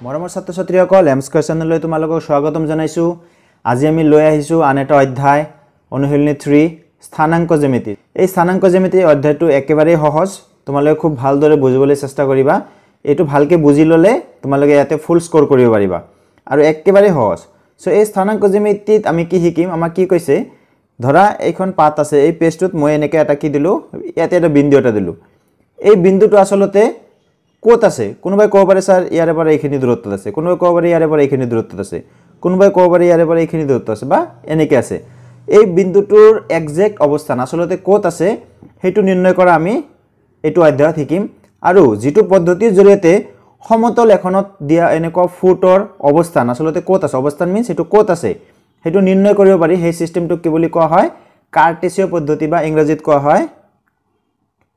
মৰমৰ ছাত্ৰ ছাত্ৰীসকল এম স্কয়াৰ চেনেললৈ তোমালোকক স্বাগতম জনাইছো। আজি আমি লৈ আহিছো আন এটা অধ্যায় অনুশীলনী 3 স্থানাংক জ্যামিতি। এই স্থানাংক জ্যামিতি অধ্যায়টো একেবাৰে সহজ, তোমালোকে খুব ভালদৰে বুজিবলৈ চেষ্টা কৰিবা। এটো ভালকে বুজি ললে তোমালোকে ইয়াতে ফুল স্কোৰ কৰিব পাৰিবা আৰু একেবাৰে সহজ। সো এই স্থানাংক জ্যামিতিত আমি কি শিকিম, আমাক কি কৈছে, ধৰা এইখন পাত আছে, এই পেজটোত মই এনেকৈ এটা কি দিলো, ইয়াতে এটা বিন্দু এটা দিলো। এই বিন্দুটো আসলতে ক'ত আছে? কোনোবাই ক'ব পাৰে স্যাৰ ইয়াৰে পৰা এইখিনি দূৰত্বত আছে, কোনোবাই ক'ব পাৰে ইয়াৰে পৰা এইখিনি দূৰত্বত আছে, কোনোবাই ক'ব পাৰে ইয়াৰে পৰা এইখিনি দূৰত্বত আছে বা এনেকৈ আছে। এই বিন্দুটোৰ এক্সাক্ট অৱস্থান আসলতে ক'ত আছে সেইটো নিৰ্ণয় কৰা আমি এইটো অধ্যায়ত শিকিম। আৰু যেটো পদ্ধতিৰ জৰিয়তে সমতল এখনত দিয়া এনেকুৱা ফুটৰ অৱস্থান আসলতে ক'ত আছে, অৱস্থান মিন্স সেইটো ক'ত আছে সেইটো নিৰ্ণয় কৰিব পাৰি। সেই সিস্টেমটো কি বুলি কোৱা হয়? কাৰ্টেসীয় পদ্ধতি বা ইংৰাজীত কোৱা হয়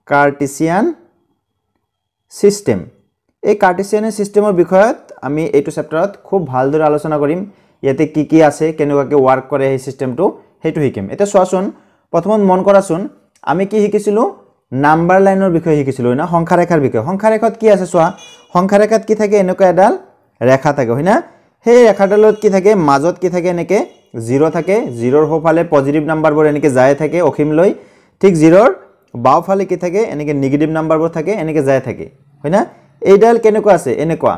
কাৰ্টেসিয়ান সিস্টেম। এই কাৰ্টেসিয়ান সিস্টেমৰ বিষয়ত আমি এইটো চেপ্টাৰত খুব ভালদৰে আলোচনা কৰিম। ইয়াতে কি কি আছে, কেনেকুৱাকৈ ওয়াৰ্ক কৰে এই সিস্টেমটো সেইটো শিকিম। এটা চোৱাচোন, প্ৰথমত মন কৰাচোন, আমি কি শিকিছিলো? নাম্বাৰ লাইনৰ বিষয়ে শিকিছিলো না, সংখ্যা ৰেখাৰ বিষয়ে। সংখ্যা ৰেখাত কি আছে চোৱা, সংখ্যা ৰেখাত কি থাকে, এনেকুৱা এডাল ৰেখা থাকে হয় না। সেই ৰেখাডালত কি থাকে, মাজত কি থাকে, এনেকৈ 0 থাকে, 0ৰ সোঁফালে পজিটিভ নাম্বাৰবোৰ এনেকৈ যায় থাকে অসীমলৈ, ঠিক 0ৰ বাওঁফালে কি থাকে, এনেকৈ নিগেটিভ নাম্বাৰবোৰ থাকে, এনেকৈ যায় থাকে হয় না। এইডাল কেনেকুৱা আছে, এনেকুৱা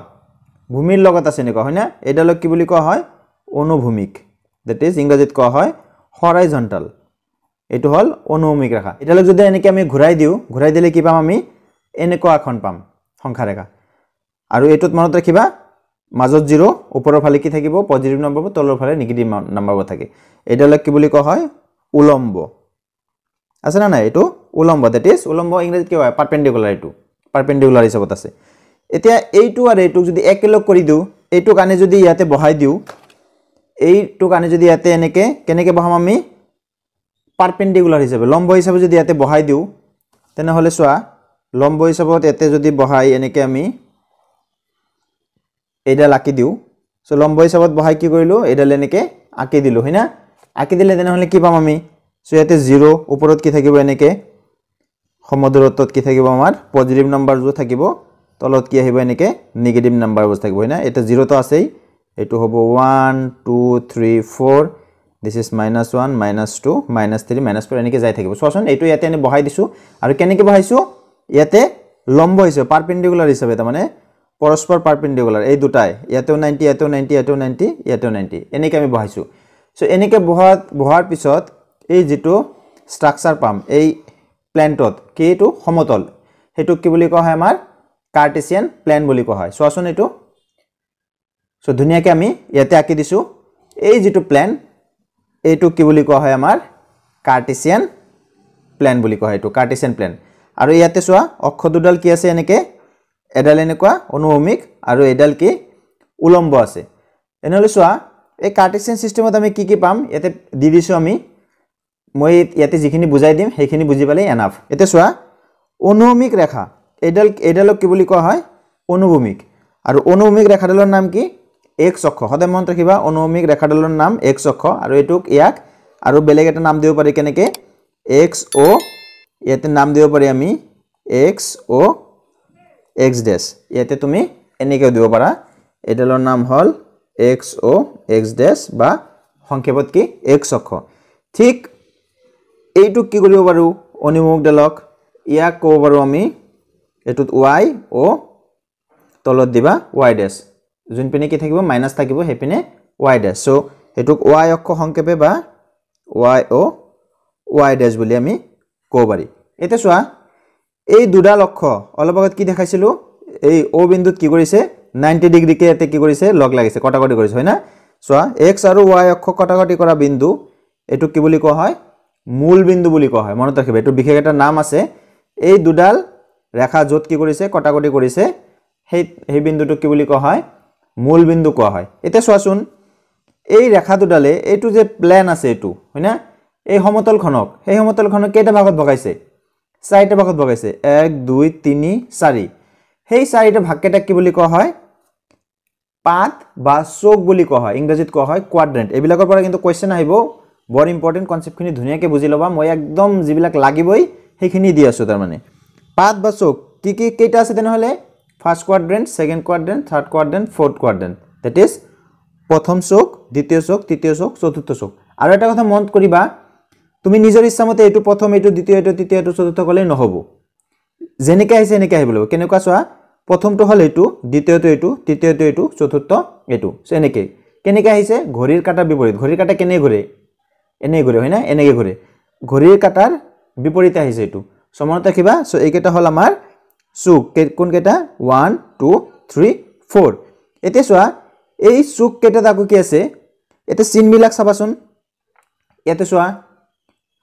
ভূমিৰ লগত আছে এনেকুৱা হয় না। এইডালক কি বুলি কোৱা হয়? অনুভূমিক, দ্যাট ইজ ইংৰাজীত কোৱা হয় হৰাইজন্টাল। এইটো হল অনুভূমিক ৰেখা। এডালক যদি এনেকৈ আমি ঘূৰাই দিওঁ, ঘূৰাই দিলে কি পাম আমি? এনেকুৱা এখন পাম সংখ্যা ৰেখা। আৰু এইটোত মনত ৰাখিবা, মাজত 0, ওপৰৰ ফালে কি থাকিব, পজিটিভ নাম্বাৰবোৰ, তলৰ ফালে নিগেটিভ নাম্বাৰবোৰ থাকে। এইডালক কি বুলি কোৱা হয়? উলম্ব। আছে না নাই? এইটো উলম্ব, দ্যাট ইজ উলম্ব ইংৰাজীত কি হয়? পাৰপেণ্ডিকুলাৰ। এইটো পাৰপেণ্ডিকুলাৰ হিচাপত আছে। এতিয়া এইটো আৰু এইটোক যদি একেলগ কৰি দিওঁ, এইটোক আনি যদি ইয়াতে বহাই দিওঁ, এইটোক আনি যদি ইয়াতে এনেকৈ কেনেকৈ বহাম আমি? পাৰপেণ্ডিকুলাৰ হিচাপে, লম্ব হিচাপে যদি ইয়াতে বহাই দিওঁ, তেনেহ'লে চোৱা, লম্ব হিচাপত ইয়াতে যদি বহাই এনেকৈ আমি এইডাল আঁকি দিওঁ, সো লম্ব হিচাপত বহাই কি কৰিলোঁ, এইডাল এনেকৈ আঁকি দিলোঁ হয় না। আঁকি দিলে তেনেহ'লে কি পাম আমি? সো ইয়াতে 0, ওপৰত কি থাকিব, এনেকৈ সমদূৰত্বত কি থাকিব আমাৰ? পজিটিভ নাম্বাৰবোৰ থাকিব, তলত কি আহিব, এনেকৈ নিগেটিভ নাম্বাৰবোৰ থাকিব হয় না। এটা 0টো আছেই, এইটো হ'ব 1 2 3 4, দিছ ইজ -1 -2 -3 -4 এনেকৈ যাই থাকিব। চোৱাচোন, এইটো ইয়াতে এনে বহাই দিছোঁ আৰু কেনেকৈ বহাইছোঁ? ইয়াতে লম্ব হিচাপে, পাৰপেণ্ডিকুলাৰ হিচাপে, তাৰমানে পৰস্পৰ পাৰপেণ্ডিকুলাৰ, এই দুটাই, ইয়াতেও 90, ইয়াতেও 90, ইয়াতেও 90, ইয়াতেও 90, এনেকৈ আমি বহাইছোঁ। সো এনেকৈ বহাৰ পিছত এই যিটো ষ্ট্ৰাকচাৰ পাম এই প্লেনটোত, কি এইটো সমতল, সেইটোক কি বুলি কোৱা হয়? আমাৰ কাৰ্টেসিয়ান প্লেন বুলি কোৱা হয়। চোৱাচোন এইটো, সো ধুনীয়াকৈ আমি ইয়াতে আঁকি দিছোঁ। এই যিটো প্লেন, এইটোক কি বুলি কোৱা হয়? আমাৰ কাৰ্টেসিয়ান প্লেন বুলি কোৱা হয়, এইটো কাৰ্টেসিয়ান প্লেন। আৰু ইয়াতে চোৱা, অক্ষ দুডাল কি আছে, এনেকৈ এডাল এনেকুৱা অনুভূমিক আৰু এডাল কি উলম্ব আছে। এনেহ'লে চোৱা, এই কাৰ্টেসিয়ান সিস্টেমত আমি কি কি পাম ইয়াতে দি দিছোঁ আমি। মই ইয়াতে যিখিনি বুজাই দিম সেইখিনি বুজি পালে এনাফ। এতিয়া চোৱা, অনুভূমিক ৰেখা, এইডালক কি বুলি কোৱা হয়? অনুভূমিক। আৰু অনুভূমিক ৰেখাডালৰ নাম কি? এক্স অক্ষ। সদায় মনত ৰাখিবা, অনুভূমিক ৰেখাডালৰ নাম এক্স অক্ষ। আৰু এইটোক ইয়াক আৰু বেলেগ এটা নাম দিব পাৰি, কেনেকৈ? এক্স অ', ইয়াতে নাম দিব পাৰি আমি এক্স অ' এক্স ডেছ, ইয়াতে তুমি এনেকৈও দিব পাৰা। এইডালৰ নাম হ'ল এক্স অ' এক্স ডেছ বা সংক্ষেপত কি এক্স অক্ষ। ঠিক এইটোক কি কৰিব পাৰোঁ? অনুভূমিকডালক ইয়াক ক'ব পাৰোঁ আমি, এইটোত ৱাই অ', তলত দিবা ৱাই ডেছ, যোনপিনে কি থাকিব, মাইনাছ থাকিব, সেইপিনে ৱাই ডেছ। চ' এইটোক ৱাই অক্ষ সংক্ষেপে বা ৱাই অ' ৱাই ডেছ বুলি আমি ক'ব পাৰি। এতিয়া চোৱা, এই দুডাল অক্ষ অলপ আগত কি দেখাইছিলোঁ, এই অ' বিন্দুত কি কৰিছে, 90 ডিগ্ৰীকে ইয়াতে কি কৰিছে, লগ লাগিছে, কটাকটি কৰিছে হয় না। চোৱা, এক্স আৰু ৱাই অক্ষ কটাকটি কৰা বিন্দু, এইটোক কি বুলি কোৱা হয়? মূল বিন্দু বুলি কোৱা হয়। মনত ৰাখিবা, এইটো বিশেষ এটা নাম আছে। এই দুডাল ৰেখা য'ত কি কৰিছে, কটাকটি কৰিছে, সেই বিন্দুটোক কি বুলি কোৱা হয়? মূল বিন্দু কোৱা হয়। এতিয়া চোৱাচোন, এই ৰেখা দুডালে এইটো যে প্লেন আছে এইটো হয় না, এই সমতলখনক, সেই সমতলখনক কেইটা ভাগত ভগাইছে? 4টা ভাগত ভগাইছে, 1 2 3 4। সেই 4টা ভাগকেইটাক কি বুলি কোৱা হয়? পাত বা চোক বুলি কোৱা হয়, ইংৰাজীত কোৱা হয় কোৱাড্ৰেণ্ট। এইবিলাকৰ পৰা কিন্তু কুৱেশ্যন আহিব, বৰ ইম্পৰ্টেণ্ট কনচেপ্টখিনি ধুনীয়াকৈ বুজি ল'বা। মই একদম যিবিলাক লাগিবই সেইখিনি দি আছোঁ। তাৰমানে পাত বা চোক কি কি কেইটা আছে তেনেহ'লে? First quadrant, second quadrant, third quadrant, fourth quadrant, that is প্রথম চোক, দ্বিতীয় চোক, তৃতীয় চোক, চতুর্থ চোক। আৰু এটা কথা মন কৰিবা, তুমি নিজৰ ইচ্ছামতে এইটো প্ৰথম, এইটো দ্বিতীয়, এইটো তৃতীয়, এইটো চতুৰ্থ ক'লে নহ'ব, যেনেকৈ আহিছে এনেকৈ আহিব লাগিব। কেনেকুৱা চোৱা, প্ৰথমটো হ'ল এইটো, দ্বিতীয়টো এইটো, তৃতীয়টো এইটো, চতুৰ্থ এইটো, চ' এনেকৈ কেনেকৈ আহিছে, ঘড়ীৰ কাটাৰ বিপৰীত। ঘড়ীৰ কাটা কেনে ঘূৰে, এনেই ঘূৰে হয় না, এনেকৈ ঘূৰে, ঘড়ীৰ কাটাৰ বিপৰীতে আহিছে এইটো। চ' মনত ৰাখিবা। চ' এইকেইটা হ'ল আমাৰ চুক, কোনকেইটা, 1 2 3 4। এতিয়া চোৱা এই চুক কেইটাত আকৌ কি আছে, এতিয়া চিনবিলাক চাবাচোন, ইয়াতে চোৱা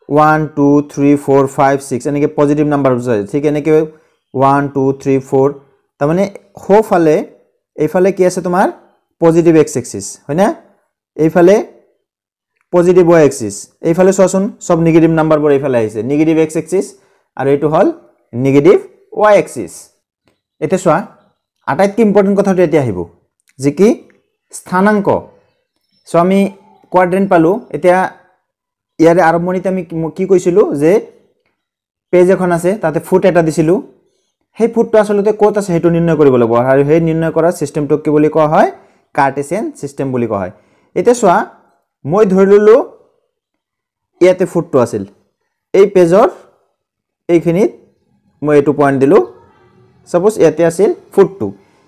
1 2 3 4 5 6 এনেকৈ পজিটিভ নাম্বাৰ আছে, ঠিক এনেকৈ 1 2 3 4, তাৰমানে সোঁফালে এইফালে কি আছে তোমাৰ পজিটিভ এক্স এক্সিছ হয় না, এইফালে পজিটিভ ৱাই এক্সিছ, এইফালে চোৱাচোন সব নিগেটিভ নাম্বাৰবোৰ এইফালে আহিছে, নিগেটিভ এক্স এক্সিছ আৰু এইটো হ'ল নিগেটিভ ৱাই এক্সিছ। এতিয়া চোৱা আটাইতকৈ ইম্পৰ্টেণ্ট কথাটো এতিয়া আহিব, যে কি স্থানাংক। চ' আমি কোৱাড্ৰেণ্ট পালোঁ। এতিয়া ইয়াৰে আৰম্ভণিতে আমি কি কৈছিলোঁ, যে পেজ এখন আছে, তাতে ফুট এটা দিছিলোঁ, সেই ফুটটো আচলতে ক'ত আছে সেইটো নিৰ্ণয় কৰিব লাগিব, আৰু সেই নিৰ্ণয় কৰা ছিষ্টেমটোক কি বুলি কোৱা হয়, কাৰ্টেছিয়ান ছিষ্টেম বুলি কোৱা হয়। এতিয়া চোৱা মই ধৰি ল'লোঁ ইয়াতে ফুটটো আছিল, এই পেজৰ এইখিনিত মই এইটো পইণ্ট দিলোঁ, সাপোজ ইয়াতে আছিল ফুটটো।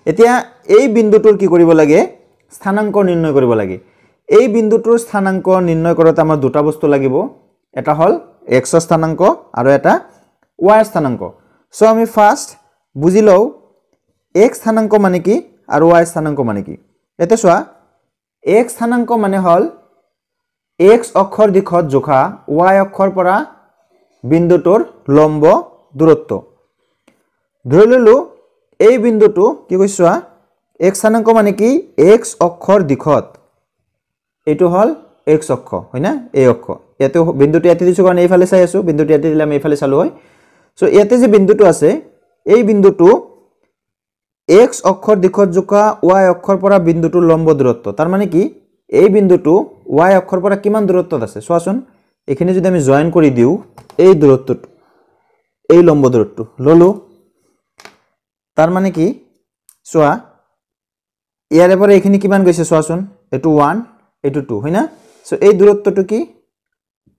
এতিয়া এই বিন্দুটোৰ কি কৰিব লাগে, স্থানাংক নিৰ্ণয় কৰিব লাগে। এই বিন্দুটোৰ স্থানাংক নিৰ্ণয় কৰোঁতে আমাৰ দুটা বস্তু লাগিব, এটা হ'ল এক্সৰ স্থানাংক আৰু এটা ৱাইৰ স্থানাংক। চ' আমি ফাৰ্ষ্ট বুজি লওঁ এক্স স্থানাংক মানে কি আৰু ৱাই স্থানাংক মানে কি। এতিয়া চোৱা এক্স স্থানাংক মানে হ'ল এক্স অক্ষৰ দিশত জোখা ৱাই অক্ষৰ পৰা বিন্দুটোৰ লম্ব দূৰত্ব। ধৰি ল'লোঁ এই বিন্দুটো কি কৈছোঁ চোৱা, এক্স স্থানাংক মানে কি, এক্স অক্ষৰ দিশত, এইটো হ'ল এক্স অক্ষ হয় না, এই অক্ষ, ইয়াতে বিন্দুটো ইয়াতে দিছোঁ কাৰণ এইফালে চাই আছোঁ, বিন্দুটো ইয়াতে দিলে আমি এইফালে চালোঁ হয়। চ' ইয়াতে যে বিন্দুটো আছে, এই বিন্দুটো এক্স অক্ষৰ দিশত জোখা ৱাই অক্ষৰ পৰা বিন্দুটোৰ লম্ব দূৰত্ব। তাৰ মানে কি, এই বিন্দুটো ৱাই অক্ষৰ পৰা কিমান দূৰত্বত আছে চোৱাচোন, এইখিনি যদি আমি জইন কৰি দিওঁ, এই দূৰত্বটো, এই লম্ব দূৰত্বটো ল'লোঁ, তাৰ মানে কি চোৱা ইয়াৰে পৰা এইখিনি কিমান গৈছে চোৱাচোন, এইটো 1 এইটো 2 হয় না। চ' এই দূৰত্বটো কি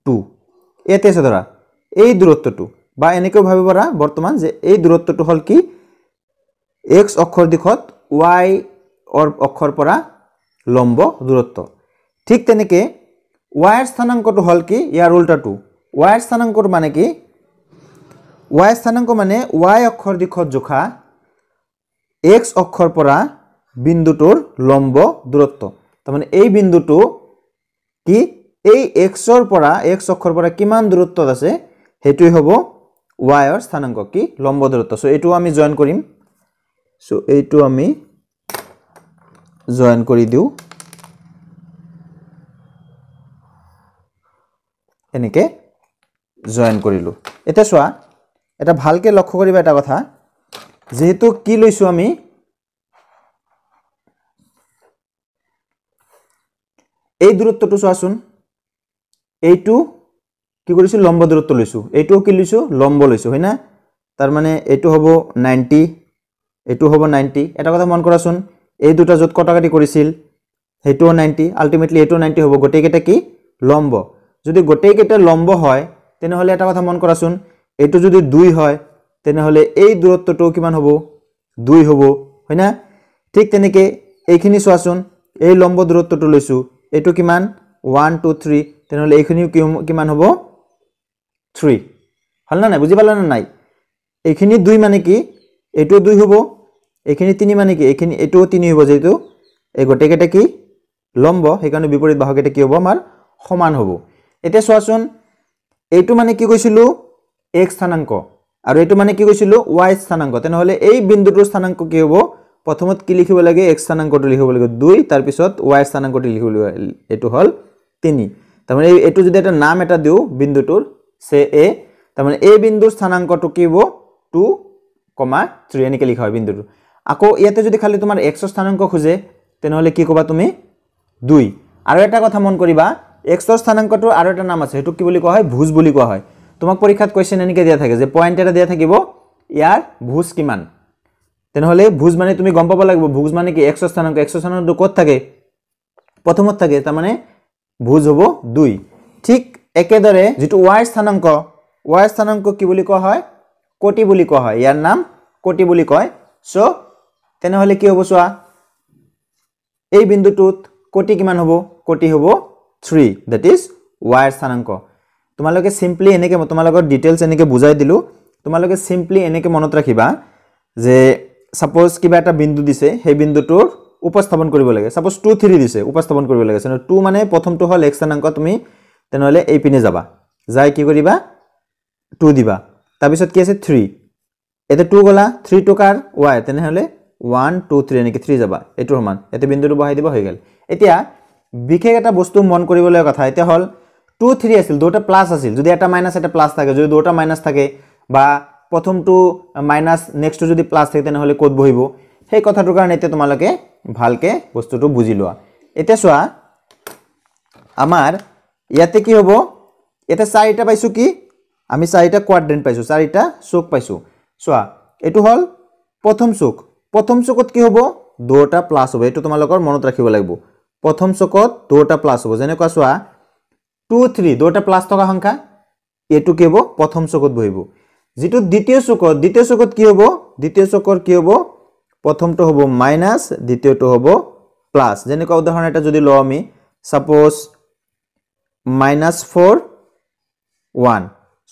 2, ইয়াতে আছে ধৰা এই দূৰত্বটো, বা এনেকৈ ভাবিব পাৰা বৰ্তমান যে এই দূৰত্বটো হ'ল কি, এক্স অক্ষৰ দিশত ৱাই অক্ষৰ পৰা লম্ব দূৰত্ব। ঠিক তেনেকৈ ৱাইৰ স্থানাংকটো হ'ল কি, ইয়াৰ উল্টাটো। ৱাইৰ স্থানাংকটো মানে কি, ৱাই স্থানাংক মানে ৱাই অক্ষৰ দিশত জোখা এক্স অক্ষৰ পৰা বিন্দুটোৰ লম্ব দূৰত্ব। তাৰমানে এই বিন্দুটো কি, এই এক্সৰ পৰা, এক্স অক্ষৰ পৰা কিমান দূৰত্বত আছে সেইটোৱে হ'ব ৱাইৰ স্থানাংক, কি লম্ব দূৰত্ব। চ' এইটো আমি জইন কৰিম, চ' এইটো আমি জইন কৰি দিওঁ, এনেকৈ জইন কৰিলোঁ। এতিয়া চোৱা এটা ভালকৈ লক্ষ্য কৰিবা এটা কথা, যেহেতু কি লৈছোঁ আমি, এই দূৰত্বটো চোৱাচোন, এইটো কি কৰিছোঁ লম্ব দূৰত্ব লৈছোঁ, এইটোও কি লৈছোঁ লম্ব লৈছোঁ হয় না। তাৰমানে এইটো হ'ব 90, এইটো হ'ব 90। এটা কথা মন কৰাচোন, এই দুটা য'ত কটাকাটি কৰিছিল সেইটোও 90, আল্টিমেটলি এইটো 90 হ'ব, গোটেইকেইটা কি লম্ব। যদি গোটেইকেইটা লম্ব হয় তেনেহ'লে এটা কথা মন কৰাচোন, এইটো যদি 2 হয় তেনেহ'লে এই দূৰত্বটো কিমান হ'ব 2 হ'ব হয় না। ঠিক তেনেকৈ এইখিনি চোৱাচোন, এই লম্ব দূৰত্বটো লৈছোঁ, এইটো কিমান 1 2 3, তেনেহ'লে এইখিনিও কিমান হ'ব 3, হ'ল না নাই, বুজি পালা না নাই। এইখিনি 2 মানে কি, এইটোও 2 হ'ব, এইখিনি 3 মানে কি, এইখিনি এইটোও 3 হ'ব, যিহেতু এই গোটেইকেইটা কি লম্ব, সেইকাৰণে বিপৰীত বাহুকেইটা কি হ'ব আমাৰ সমান হ'ব। এতিয়া চোৱাচোন এইটো মানে কি কৈছিলোঁ এক্স স্থানাংক, আৰু এইটো মানে কি কৈছিলোঁ ৱাই স্থানাংক। তেনেহ'লে এই বিন্দুটোৰ স্থানাংক কি হ'ব, প্ৰথমত কি লিখিব লাগে, এক্স স্থানাংকটো লিখিব লাগে 2, তাৰপিছত ৱাই স্থানাংকটো লিখিব লাগে, এইটো হ'ল 3। তাৰমানে এইটো যদি এটা নাম এটা দিওঁ বিন্দুটোৰ, সে এ, তাৰমানে এই বিন্দুৰ স্থানাংকটো কি হ'ব 2, 3 এনেকৈ লিখা হয় বিন্দুটো। আকৌ ইয়াতে যদি খালি তোমাৰ এক্সৰ স্থানাংক খোজে তেনেহ'লে কি ক'বা তুমি 2। আৰু এটা কথা মন কৰিবা, এক্সৰ স্থানাংকটোৰ আৰু এটা নাম আছে, সেইটো কি বুলি কোৱা হয়, ভুজ বুলি কোৱা হয়। তোমাক পৰীক্ষাত কুৱেশ্যন এনেকৈ দিয়া থাকে যে পইণ্ট এটা দিয়া থাকিব, ইয়াৰ ভুজ কিমান, তেনেহ'লে ভুজ মানে তুমি গম পাব লাগিব ভুজ মানে কি x স্থানাঙ্ক ক'ত থাকে প্ৰথমত থাকে তাৰ মানে ভুজ হ'ব 2 ঠিক একেদৰে যেটো y স্থানাঙ্ক কি বুলি কোৱা হয় কোটি বুলি কোৱা হয় ইয়াৰ নাম কোটি বুলি কয় সো তেনেহ'লে কি হ'ব চোৱা এই বিন্দুটোত কোটি কিমান হ'ব কোটি হ'ব 3 that is y স্থানাঙ্ক তোমালোকে সিম্পলি এনেকে তোমালোকৰ ডিটেইলছ এনেকে বুজাই দিলো তোমালোকে সিম্পলি এনেকে মনত ৰাখিবা যে সাপোজ কিবা এটা বিন্দু দিছে সেই বিন্দুটোৰ উপস্থাপন কৰিব লাগে সাপোজ 2 3 দিছে উপস্থাপন কৰিব লাগে 2 মানে প্ৰথমটো হল x স্থানাঙ্ক তুমি তেনেহলে এই পিনে যাবা যাই কি কৰিবা 2 দিবা তাৰ পিছত কি আছে 3 এতে 2 গলা 3 টু কাৰ y তেনেহলে 1 2 3 এনেকে 3 যাবা এটো সমান এতে বিন্দুটো বহাই দিবা হৈ গেল এতিয়া বিশেষ এটা বস্তু মন কৰিবলৈ কথা এটা হল 2 3 আছিল দুটা প্লাস আছিল যদি এটা মাইনাস এটা প্লাস থাকে যদি দুটা মাইনাস থাকে বা প্ৰথমটো মাইনাস নেক্সট যদি প্লাস থাকে তেনেহলে কোড বহিব সেই কথাটোৰ কাৰণে এতিয়া তোমালোকে ভালকে বস্তুটো বুজি লোৱা এতিয়া চোৱা আমাৰ ইয়াতে কি হ'ব এটা চাৰিটা পাইছো কি আমি চাৰিটা কোয়াড্ৰেন্ট পাইছো চাৰিটা চুক পাইছো চোৱা এটো হল প্ৰথম চুকত কি হ'ব দুটা প্লাস হ'ব এটো তোমালোকৰ মনত ৰাখিব লাগিব প্ৰথম চুকত দুটা প্লাস হ'ব যেনে কোৱা চোৱা 2 3 দুটা প্লাস থকা সংখ্যা এটো কি হ'ব প্ৰথম চুকত বহিব যেটো দ্বিতীয় চুকত কি হ'ব দ্বিতীয় চুকৰ কি হ'ব প্ৰথমটো হ'ব মাইনাস দ্বিতীয়টো হ'ব প্লাস যেনে কোৱা উদাহৰণ এটা যদি লও আমি সাপোজ -4 1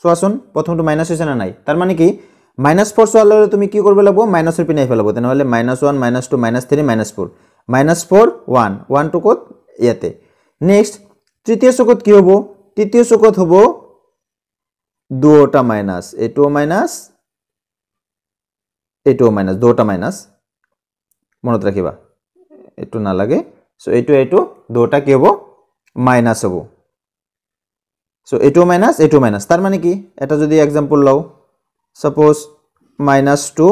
সোয়াসন প্ৰথমটো মাইনাস হৈছে না নাই তাৰ মানে কি -4 সোয়ালে তুমি কি কৰিব লাগিব মাইনাসৰ পিনে আইফা লাগিব তেনেহলে -1 -2 -3 -4 1 1 টু কত ইয়াতে নেক্সট তৃতীয় চুকত কি হ'ব তৃতীয় চুকত হ'ব দুটা মাইনাস এটো মাইনাস দুটা মাইনাস মনত ৰাখিবা এটো না লাগে সো এটো দুটা কি হ'ব মাইনাস হ'ব সো এটো মাইনাস তার মানে কি এটা যদি एग्जांपल লও সাপোজ -2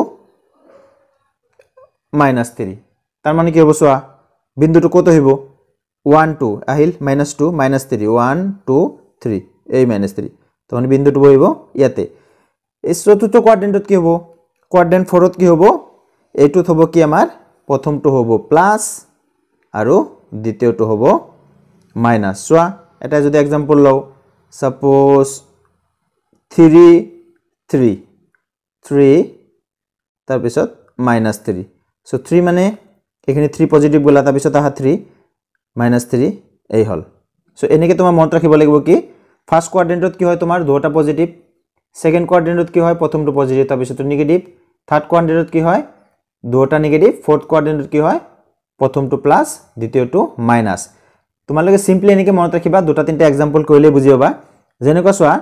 -3 তার মানে কি হ'ব সোয়া বিন্দুটো কত হইব 1 2 আহিল -2 -3 1 2 3 এই -3 তো মানে বিন্দুটো বহিব ইয়াতে এই চতুর্থ কোয়াড্রেন্টত কি হ'ব কোয়াড্রেন্ট 4ত কি হ'ব এইটোত হ'ব কি আমাৰ প্ৰথমটো হ'ব প্লাস আৰু দ্বিতীয়টো হ'ব মাইনাস সোয়া এটা যদি एग्जांपल লও suppose 3 3 3 তাৰ পিছত -3 সো 3 মানে এখানে 3 পজিটিভ গলা তাৰ পিছত আহা 3 -3 এই হল সো এনেকে তোমাৰ মনত ৰাখিব লাগিব কি ফাৰ্স্ট কোয়াড্ৰেন্টত কি হয় তোমাৰ দুটা পজিটিভ সেকেন্ড কোয়াড্ৰেন্টত কি হয় প্ৰথমটো পজিটিভ তাৰ পিছত নেগেটিভ থাৰ্ড কোয়াড্ৰেন্টত কি হয় দুটা নেগেটিভ ফোৰ্থ কোয়াড্ৰেন্টত কি হয় প্ৰথমটো প্লাস দ্বিতীয়টো মাইনাস তোমালোকে সিম্পলি এনেকে মনত ৰাখিবা দুটা তিনটা एग्जांपल কইলে বুজি পাবা যেনে কোৱা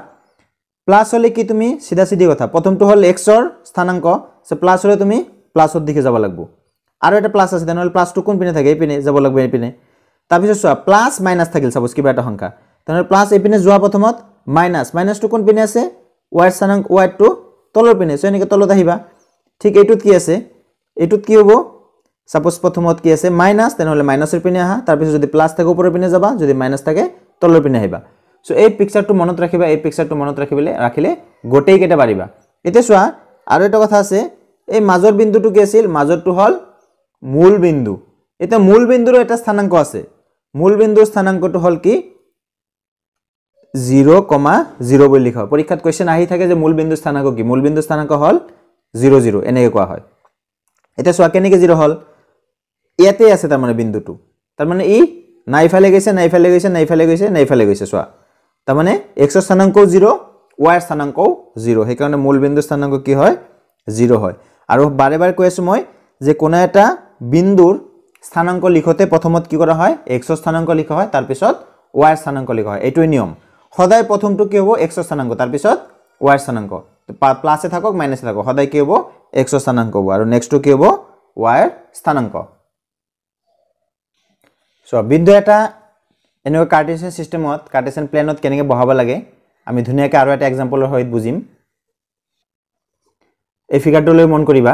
প্লাস হলে কি তুমি সিধা সিধি কথা প্ৰথমটো হল x ৰ স্থানাঙ্ক সে প্লাস হলে তুমি প্লাসৰ দিকে যাব লাগিব আৰু এটা প্লাস আছে তেনেহলে প্লাসটো কোন পিনে থাকে এই পিনে যাব লাগিব এই পিনে তাৰ পিছত চোৱা প্লাস মাইনাস থাকিল সাপোজ কিবা এটা সংখ্যা তেনেহলে প্লাস এই পিনে যোৱা প্ৰথমত মাইনাসটো কোন পিনে আছে y স্থানাঙ্ক y টো তলৰ পিনে সো এনেকে তলত আহিবা ঠিক এইটোত কি আছে এইটোত কি হ'ব সাপোজ প্ৰথমত কি আছে মাইনাস তেনেহলে মাইনাসৰ পিনে আহা তাৰ পিছত যদি প্লাস থাকে ওপৰৰ পিনে যাবা যদি মাইনাস থাকে তলৰ পিনে আহিবা সো এই পিকচাৰটো মনত ৰাখিবা এই পিকচাৰটো মনত ৰাখিলে গোটেই কেটা পাৰিবা এতিয়া চোৱা আৰু এটা কথা আছে এই মাজৰ বিন্দুটো কি আছিল মাজৰটো হল মূল বিন্দু এটা মূল বিন্দুৰ এটা স্থানাঙ্ক আছে মূল বিন্দুৰ স্থানাঙ্কটো হল কি 0,0 বুলি লিখা পৰীক্ষাত কোৱেশ্চন আহি থাকে যে মূল বিন্দুৰ স্থানাঙ্ক কি মূল বিন্দুৰ স্থানাঙ্ক হল 0 0 এনেকে কোৱা হয় এতিয়া চোৱা কেনেকে 0 হল ইয়াতে আছে তাৰ মানে বিন্দুটো তাৰ মানে ই নাইফালে গৈছে চোৱা তাৰ মানে x ৰ স্থানাঙ্ক 0 y ৰ স্থানাঙ্ক 0 সেই কাৰণে মূল বিন্দুৰ স্থানাঙ্ক কি হয় 0 হয় আৰু বাৰে বাৰে কৈ আছো মই যে কোনা এটা বিন্দুৰ স্থানাঙ্ক লিখতে প্ৰথমত কি কৰা হয় x ৰ স্থানাঙ্ক লিখা হয় তাৰ পিছত y ৰ স্থানাঙ্ক লিখা হয় এইটোই নিয়ম সদায় প্ৰথমটো কি হ'ব x ৰ স্থানাঙ্ক তাৰ পিছত y ৰ স্থানাঙ্ক প্লাসে থাকক মাইনাসে থাকক সদায় কি হ'ব x ৰ স্থানাঙ্ক হ'ব আৰু নেক্সটটো কি হ'ব y ৰ স্থানাঙ্ক সো বিন্দু এটা এনেকৈ কাৰ্টেছিয়ান সিস্টেমত কাৰ্টেছিয়ান প্লেনত কেনেকৈ বহাব লাগে আমি ধুনিয়াকৈ আৰু এটা एग्जांपलৰ সহিত বুজিম এই ফিগাৰটোলৈ মন কৰিবা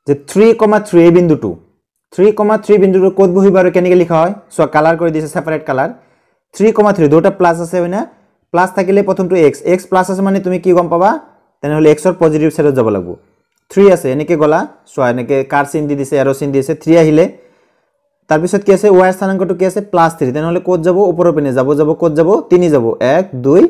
যে 3,3 এই বিন্দুটো 3,3 বিন্দুটো ক'ত বহিব আৰু কেনেকৈ লিখা হয় সো কালাৰ কৰি দিছে সেপাৰেট কালাৰ 3,3 দুটা প্লাস আছে হয়না প্লাস থাকিলে প্ৰথমটো x প্লাস আছে মানে তুমি কি গম পাবা তেনেহলে x ৰ পজিটিভ সাইডত যাব লাগিব 3 আছে এনেকে গলা সো এনেকে কাৰ চিন দি দিছে এৰো চিন দিছে 3 আহিলে তাৰ পিছত কি আছে y স্থানাঙ্কটো কি আছে +3 তেনেহলে কোড যাব ওপৰৰ পিনে যাব যাব কোড যাব 3 যাব 1 2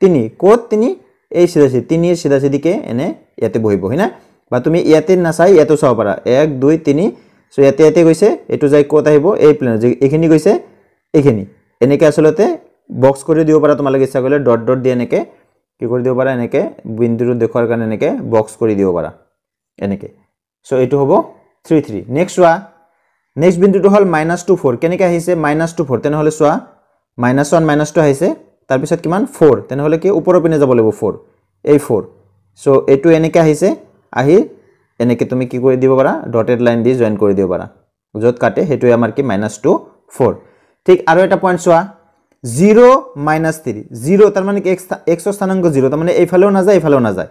3 কোড 3 এই সিধাসি 3 এর সিধাসিদিকে এনে ইয়াতে বহিব হয়না বা তুমি ইয়াতে নাচাই ইয়াতে চাব পাৰা 1 2 3 সো ইয়াতে ইয়াতে গৈছে এটো যাই কোড আহিব এই প্লেন যে এখিনি গৈছে এখিনি এনেকে আসলতে বক্স কৰি দিব পাৰা তোমালোকে ইচ্ছা কৰিলে ডট ডট দি এনেকে কি কৰি দিব পাৰা এনেকে বিন্দুটো দেখুৱাৰ কাৰণে এনেকে বক্স কৰি দিব পাৰা এনেকে সো এটো হ'ব 3 3 নেক্সট ওয়া নেক্সট বিন্দুটো হল -2 4 কেনেকে আহিছে -2 4 তেনে হলে সোয়া -1 -2 আহিছে তাৰ পিছত কিমান 4 তেনে হলে কি ওপৰৰ পিনে যাব লাগিব 4 এই 4 সো এটো এনেকে আহিছে আহি এনেকে তুমি কি কৰি দিব পাৰা ডটেড লাইন দি জয়েন কৰি দিব পাৰা যত কাটে হেতু আমাৰ কি -2 4 ঠিক আৰু এটা পয়েন্ট সোয়া 0 -3 0 তাৰ মানে কি x স্থানাঙ্ক 0 তাৰ মানে এইফালেও না যায় এইফালেও না যায়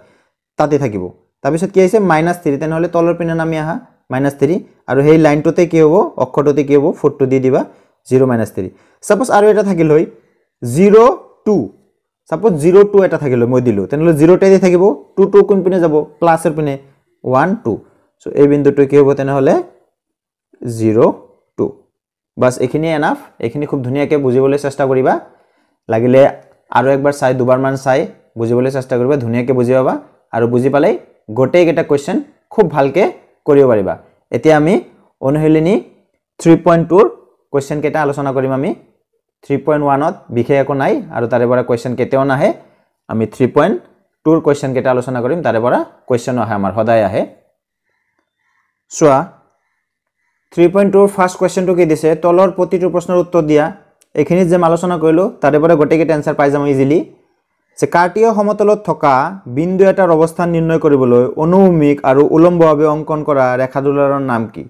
তাতে থাকিব তাৰ পিছত কি আহিছে -3 তেনে হলে তলৰ পিনে নামি আহা -3 আৰু হেই লাইনটোতে কি হ'ব অক্ষৰটোতে কি হ'ব 4 টো দি দিবা 0 -3 সাপোজ আৰু এটা থাকিল হৈ 0 2 সাপোজ 0 2 এটা থাকিল মই দিলো তেনলে 0 টা দি থাকিব 2 2 কোন পিনে যাব প্লাসৰ পিনে 1 2 সো এই বিন্দুটো কি হ'ব তেনে হলে 0 2 বাস এখিনি এনাফ এখিনি খুব ধুনিয়াকে বুজিবলৈ চেষ্টা কৰিবা লাগিলে আৰু একবাৰ চাই দুবাৰ মান চাই বুজিবলৈ চেষ্টা কৰিবা ধুনিয়াকে বুজি পাবা আৰু বুজি পালে গোটেই এটা কোৱেশ্চন খুব ভালকে কৰিব পাৰিবা এতিয়া আমি অনুশীলনী 3.2 ৰ কোৱেশ্চন কেটা আলোচনা কৰিম আমি 3.1 ত বিশেষ একো নাই আৰু তাৰে পৰা কোৱেশ্চন কেতেও নাহে আমি 3.2 ৰ কোৱেশ্চন কেটা আলোচনা কৰিম তাৰে পৰা কোৱেশ্চন আহে আমাৰ সদায় আহে সোয়া 3.2 ৰ ফাৰ্স্ট কোৱেশ্চনটো কি দিছে তলৰ প্ৰতিটো প্ৰশ্নৰ উত্তৰ দিয়া এখিনি যে আলোচনা কৰিলো তাৰে পৰা গোটেই কেটা আনসাৰ পাই যাম ইজিলি যে কাৰ্টীয় সমতলত থকা বিন্দু এটাৰ অৱস্থান নিৰ্ণয় কৰিবলৈ অনুভূমিক আৰু উলম্বভাৱে অঙ্কন কৰা ৰেখাডোলৰ নাম কি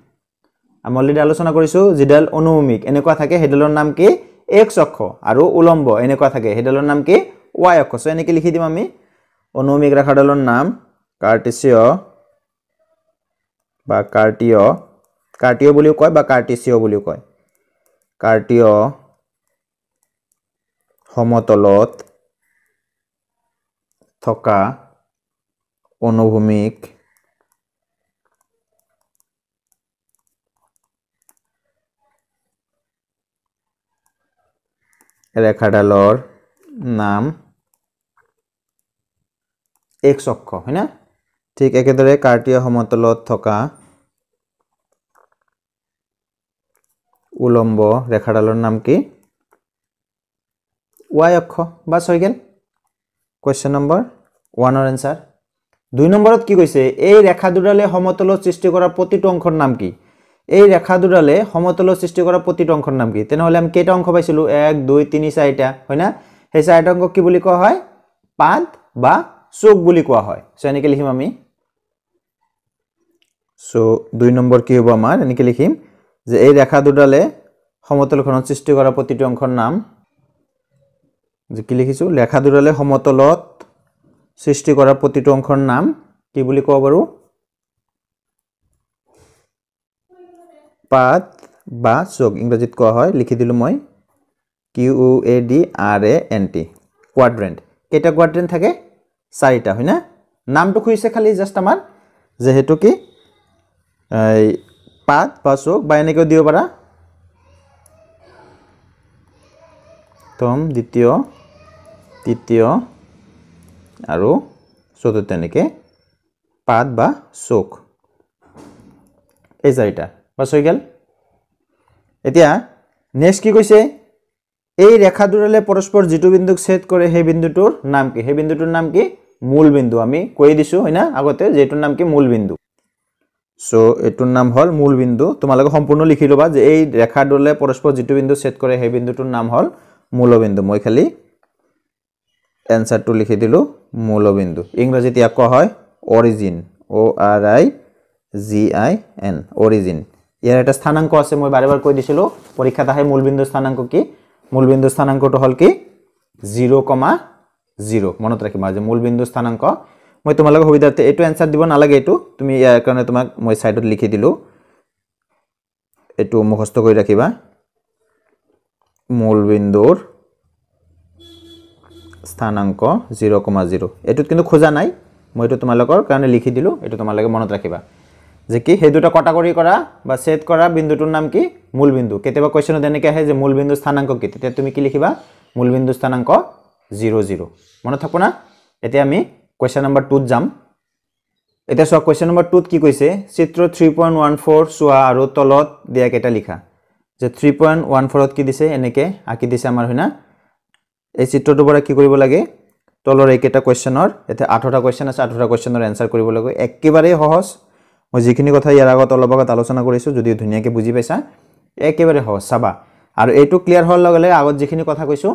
আমি অলৰেডি আলোচনা কৰিছো যিডাল অনুভূমিক এনেকুৱা থাকে হেডালৰ নাম কি x অক্ষ আৰু উলম্ব এনেকুৱা থাকে হেডালৰ নাম কি y অক্ষ সো এনেকে লিখি দিম আমি অনুভূমিক ৰেখাডালৰ নাম কাৰ্টেসীয় বা কাৰ্টীয় বুলিও কয় বা কাৰ্টেসীয় বুলিও কয় কাৰ্টীয় সমতলত থকা অনুভূমিক ৰেখাডালৰ নাম x অক্ষ হয়না ঠিক একেদৰে কাৰ্টীয় সমতলত থকা উলম্ব ৰেখাডালৰ নাম কি y অক্ষ বাস হৈ গেল কোৱেশ্চন নম্বৰ 1 ৰ আনসাৰ 2 নম্বৰত কি কৈছে এই ৰেখা দুডালে সমতলত সৃষ্টি কৰা প্ৰতিটো অংশৰ নাম কি এই ৰেখা দুডালে সমতলত সৃষ্টি কৰা প্ৰতিটো অংশৰ নাম কি তেনেহলে আমি কেইটা অংশ পাইছিলো 1 2 3 4টা হয়না সেই চাৰিটা অংক কি বুলি কোৱা হয় পাদ বা চোক বুলি কোৱা হয় সো এনেকে লিখিম আমি সো 2 নম্বৰ কি হ'ব আমাৰ এনেকে লিখিম যে এই ৰেখা দুডালে সমতলখনত সৃষ্টি কৰা প্ৰতিটো অংশৰ নাম যে কি লিখিছো ৰেখা দুডালে সমতলত সৃষ্টি কৰা প্ৰতিটো অংশৰ নাম কি বুলি কোৱা বাৰু পাদ বা চোক ইংৰাজীত কোৱা হয় লিখি দিলো মই QUADRANT কোৱাড্ৰেন্ট কেটা কোৱাড্ৰেন্ট থাকে চাৰিটা হয়না নামটো খুইছে খালি জাস্ট আমাৰ যেহেতু কি পাদ বা চোক বা এনেকৈ দিব পাৰা প্ৰথম দ্বিতীয় তৃতীয় আৰু চতুৰ্থ এনেকে পাদ বা চোক এই চাৰিটা বাস হৈ গেল এতিয়া নেক্সট কি কৈছে এই ৰেখা দুডালে পৰস্পৰ যিটো বিন্দুক ছেদ কৰে সেই বিন্দুটোৰ নাম কি সেই বিন্দুটোৰ নাম কি মূল বিন্দু আমি কৈ দিছো হয়না আগতে যেটোৰ নাম কি মূল বিন্দু সো এটোৰ নাম হল মূল বিন্দু তোমালোকে সম্পূৰ্ণ লিখি লবা যে এই ৰেখা দুডালে পৰস্পৰ যিটো বিন্দু ছেদ কৰে সেই বিন্দুটোৰ নাম হল মূলবিন্দু মই খালি এনসাৰটো লিখি দিলো মূলবিন্দু ইংৰাজীত ইয়াক কোৱা হয় অৰিজিন ORIGIN অৰিজিন ইয়াৰ এটা স্থানাঙ্ক আছে মই বাৰে বাৰে কৈ দিছিলো পৰীক্ষাত আহে মূলবিন্দু স্থানাঙ্ক কি মূলবিন্দু স্থানাঙ্কটো হল কি 0,0 মনত ৰাখিবা যে মূলবিন্দু স্থানাঙ্ক মই তোমালোকক সুবিধাতে এটো এনসাৰ দিব নালাগে এটো তুমি ইয়াৰ কাৰণে তোমাক মই সাইডত লিখি দিলো এটো মুখস্থ কৰি ৰাখিবা মূলবিন্দুৰ স্থানাঙ্ক 0,0 এটুত কিন্তু খোজা নাই মই এটো তোমালোকৰ কাৰণে লিখি দিলো এটো তোমালোকে মনত ৰাখিবা যে কি হে দুটা কটাকৰি কৰা বা ছেদ কৰা বিন্দুটোৰ নাম কি মূল বিন্দু কেতিয়াবা কোৱেশ্চনত এনেকৈ আহে যে মূল বিন্দু স্থানাংক কি তেতিয়া তুমি কি লিখিবা মূল বিন্দু স্থানাংক 0 0 মনত থাকো না এতিয়া আমি কোৱেশ্চন নম্বৰ 2 ত যাম এটা সব কোৱেশ্চন নম্বৰ 2 ত কি কৈছে চিত্ৰ 3.14 চোৱা আৰু তলত দিয়া কেটা লিখা যে 3.14 ত কি দিছে এনেকে আকি দিছে আমাৰ হয়না এই চিত্ৰটোৰ পৰা কি কৰিব লাগে তলৰ এইকেটা কোৱেশ্চনৰ এতে 8টা কোৱেশ্চন আছে 8টা কোৱেশ্চনৰ আনসাৰ কৰিব লাগে একেবাৰে সহজ মই যিখিনি কথা ইয়াৰ আগত অলপ আগত আলোচনা কৰিছো যদি ধুনিয়াকে বুজি পাইছা একেবাৰে সহজ চাবা আৰু এইটো ক্লিয়াৰ হল লগলে আগত যিখিনি কথা কৈছো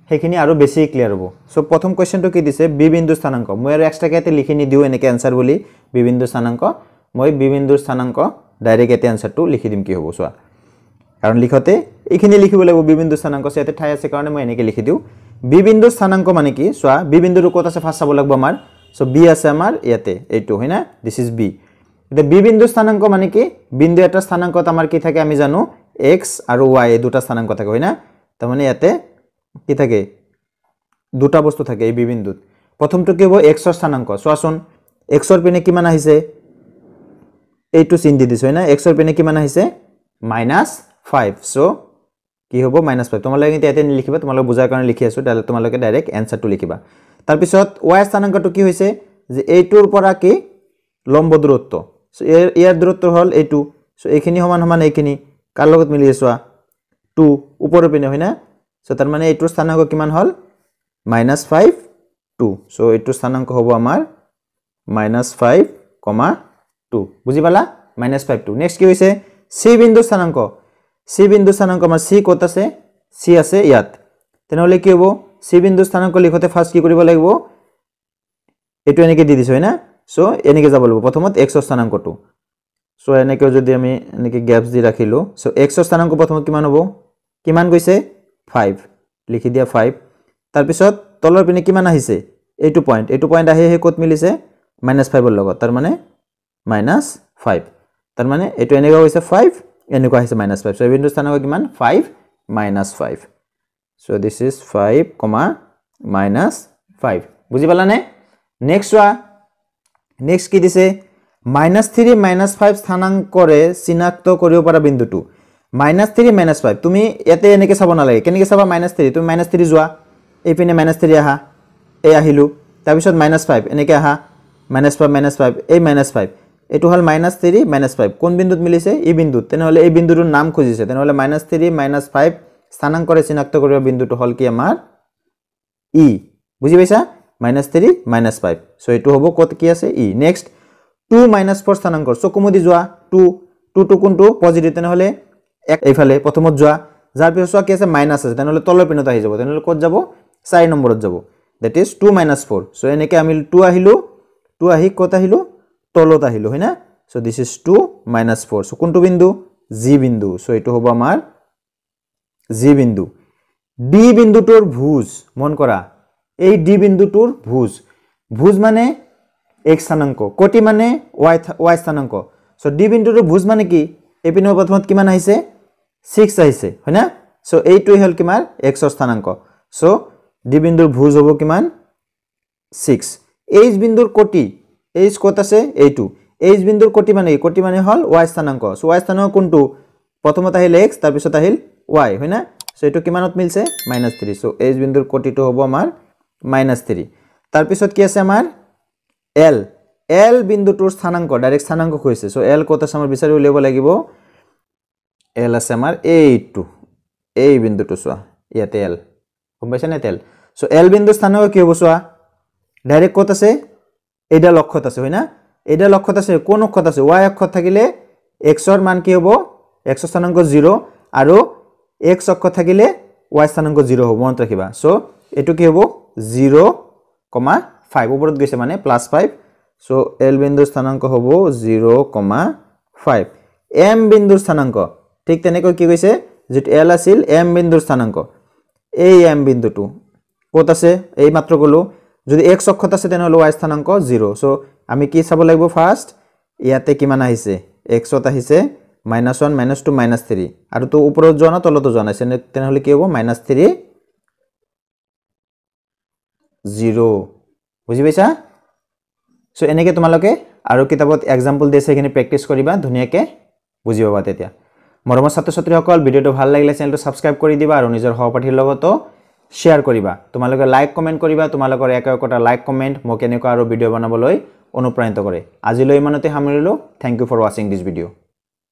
সেইখিনি আৰু বেছি ক্লিয়াৰ হ'ব সো প্ৰথম কোৱেশ্চনটো কি দিছে বি বিন্দু স্থানাংক মই আৰু এক্সট্ৰাকে লিখি নি দিও এনেকে আনসাৰ বুলি বি বিন্দু স্থানাংক মই বি বিন্দু স্থানাংক ডাইৰেক্ট এতে আনসাৰটো লিখি দিম কি হ'ব চোৱা কাৰণ লিখতে এইখিনি লিখিব লাগিব বি বিন্দু স্থানাংক সেতে ঠাই আছে কাৰণে মই এনেকে লিখি দিও বি বিন্দু স্থানাংক মানে কি চোৱা বি বিন্দুৰ ক'ত আছে ফাৰ্ষ্ট চাব লাগিব আমাৰ সো বি আছে আমাৰ ইয়াতে এইটো হয়না দিস ইজ বি এতিয়া বি বিন্দু স্থানাংক মানে কি বিন্দু এটা স্থানাংকত আমাৰ কি থাকে আমি জানো x আৰু y এই দুটা স্থানাংক থাকে হয়না তাৰ মানে ইয়াতে কি থাকে দুটা বস্তু থাকে এই বি বিন্দুত প্ৰথমটো কি হ'ব x ৰ স্থানাংক চোৱাচোন x ৰ পিনে কিমান আহিছে এইটো চিন দি দিছো হয়না x ৰ পিনে কিমান আহিছে -5 সো কি হ'ব -5 তোমালোকে ইয়াতে লিখিবা তোমালোক বুজাৰ কাৰণে লিখি আছো তাহলে তোমালোকে ডাইৰেক্ট আনসাৰটো লিখিবা তাৰ পিছত y স্থানাংকটো কি হৈছে যে এইটোৰ পৰা কি লম্ব দূৰত্ব সো ইয়াৰ দূৰত্ব হল এইটো সো এইখিনি সমান সমান এইখিনি কাৰ লগত মিলি আছে 2 ওপৰৰ পিনে হয়না সো তাৰ মানে এইটোৰ স্থানাংক কিমান হল -5 2 সো এইটোৰ স্থানাংক হ'ব আমাৰ -5, 2 বুজি পালা -5 2 নেক্সট কি হৈছে c বিন্দু স্থানাংক আমাৰ c কত আছে c আছে ইয়াত তেনেহলে কি হ'ব c বিন্দু স্থানাংক লিখতে ফাৰ্স্ট কি কৰিব লাগিব এটো এনেকে দি দিছো হয়না সো এনেকে যাব লাগিব প্ৰথমত x ৰ স্থানাংকটো সো এনেকে যদি আমি এনেকে গ্যাপস দি ৰাখিলো সো x ৰ স্থানাংক প্ৰথমত কিমান হ'ব কিমান গৈছে 5 লিখি দিয়া 5 তাৰ পিছত তলৰ পিনে কিমান আহিছে এইটো পইণ্ট আহে হে কত মিলিছে -5 ৰ লগত তাৰ মানে -5 তাৰ মানে এটো এনেকা হৈছে 5 এনেকা হৈছে -5 সো বিন্দু স্থানাংক কিমান 5 -5 সো দিস ইজ 5, -5 বুজি পালা নে নেক্সট কি দিছে -3 -5 স্থানাংকৰে চিনাক্ত কৰিব পৰা বিন্দুটো -3 -5 তুমি ইয়াতে এনেকে চাব নালাগে কেনেকে চাবা -3 তুমি -3 যোৱা এই পিনে -3 আহা এই আহিলো তাৰ পিছত -5 এনেকে আহা -5 এই -5 এটো হল -3 -5 কোন বিন্দুত মিলিছে এই বিন্দুত তেনেহলে এই বিন্দুটোৰ নাম খুজিছে তেনেহলে -3 -5 স্থানাংকৰে চিনাক্ত কৰিব বিন্দুটো হল কি আমাৰ ই বুজি পাইছা -3 -5 সো এটো হ'ব কত কি আছে ই নেক্সট 2 -4 স্থানাংকৰ চকুমুদি যোৱা 2 টু কোনটো পজিটিভ তেনেহলে এক এইফালে প্ৰথমত যোৱা যাৰ পিছত কি আছে মাইনাস আছে তেনেহলে তলৰ পিনত আহি যাব তেনেহলে কত যাব 4 নম্বৰত যাব that is 2 - 4 সো এনেকে আমি 2 আহিলো 2 আহি কত আহিলো তলত আহিলো হয়না সো this is 2 - 4 সো কোনটো বিন্দু g বিন্দু সো এটো হ'ব আমাৰ g বিন্দু d বিন্দুটোৰ ভুজ মন কৰা এই d বিন্দুটোৰ ভুজ মানে x স্থানাংক কোটি মানে y স্থানাংক সো d বিন্দুটোৰ ভুজ মানে কি এই পিনৰ প্ৰথমত কিমান আহিছে 6 আহিছে হয়না সো এইটোই হল কিমান x ৰ স্থানাংক সো d বিন্দুৰ ভুজ হ'ব কিমান 6 h বিন্দুৰ কোটি h কত আছে এইটো h বিন্দুৰ কোটি মানে হল y স্থানাংক সো y স্থানাংক কোনটো প্ৰথমত আহিল x তাৰ পিছত আহিল y হয়না সো এটো কিমানত মিলছে -3 সো h বিন্দুৰ কোটিটো হ'ব আমাৰ -3 তাৰ পিছত কি আছে আমাৰ l বিন্দুটোৰ স্থানাংক ডাইৰেক্ট স্থানাংক কৈছে সো l কত আছে আমাৰ বিচাৰি উলিয়াব লাগিব l আছে আমাৰ এইটো এই বিন্দুটো চোৱা ইয়াতে l গম পাইছা নে তেল সো l বিন্দুৰ স্থানাংক কি হ'ব চোৱা ডাইৰেক্ট কত আছে এইডা লক্ষত আছে হয়না এইডা লক্ষত আছে কোন অক্ষত আছে y অক্ষত থাকিলে x ৰ মান কি হ'ব x ৰ স্থানাংক 0 আৰু x অক্ষত থাকিলে y স্থানাংক 0 হ'ব মনত ৰাখিবা সো এটো কি হ'ব 0, 5 ওপৰত গৈছে মানে +5 সো l বিন্দুৰ স্থানাংক হ'ব 0, 5 m বিন্দুৰ স্থানাংক ঠিক তেনেকৈ কি কৈছে যেটো l আছিল m বিন্দুৰ স্থানাংক এই m বিন্দুটো কত আছে এই মাত্ৰ গলো যদি x অক্ষত আছে তেনেহলে y স্থানাংক 0 সো আমি কি চাব লাগিব ফাৰ্স্ট ইয়াতে কিমান আহিছে x ত আহিছে -1 -2 -3 আৰু তো ওপৰত যোৱা না তলতো যোৱা নাই তেনেহলে কি হ'ব -3 0 বুজি পাইছা সো এনেকৈ তোমালোকে আৰু কিতাপত এক্সাম্পল দিছে সেইখিনি প্ৰেক্টিছ কৰিবা ধুনীয়াকৈ বুজি পাবা তেতিয়া মৰমৰ ছাত্ৰ ছাত্ৰীসকল ভিডিঅ'টো ভাল লাগিলে চেনেলটো ছাবস্ক্ৰাইব কৰি দিবা আৰু নিজৰ সহপাঠীৰ লগতো শ্বেয়াৰ কৰিবা তোমালোকে লাইক কমেণ্ট কৰিবা তোমালোকৰ একটা লাইক কমেণ্ট মোক এনেকুৱা আৰু ভিডিঅ' বনাবলৈ অনুপ্ৰাণিত কৰে আজিলৈ ইমানতে সামৰিলোঁ থ্যাংক ইউ ফৰ ৱাচিং দিছ ভিডিঅ'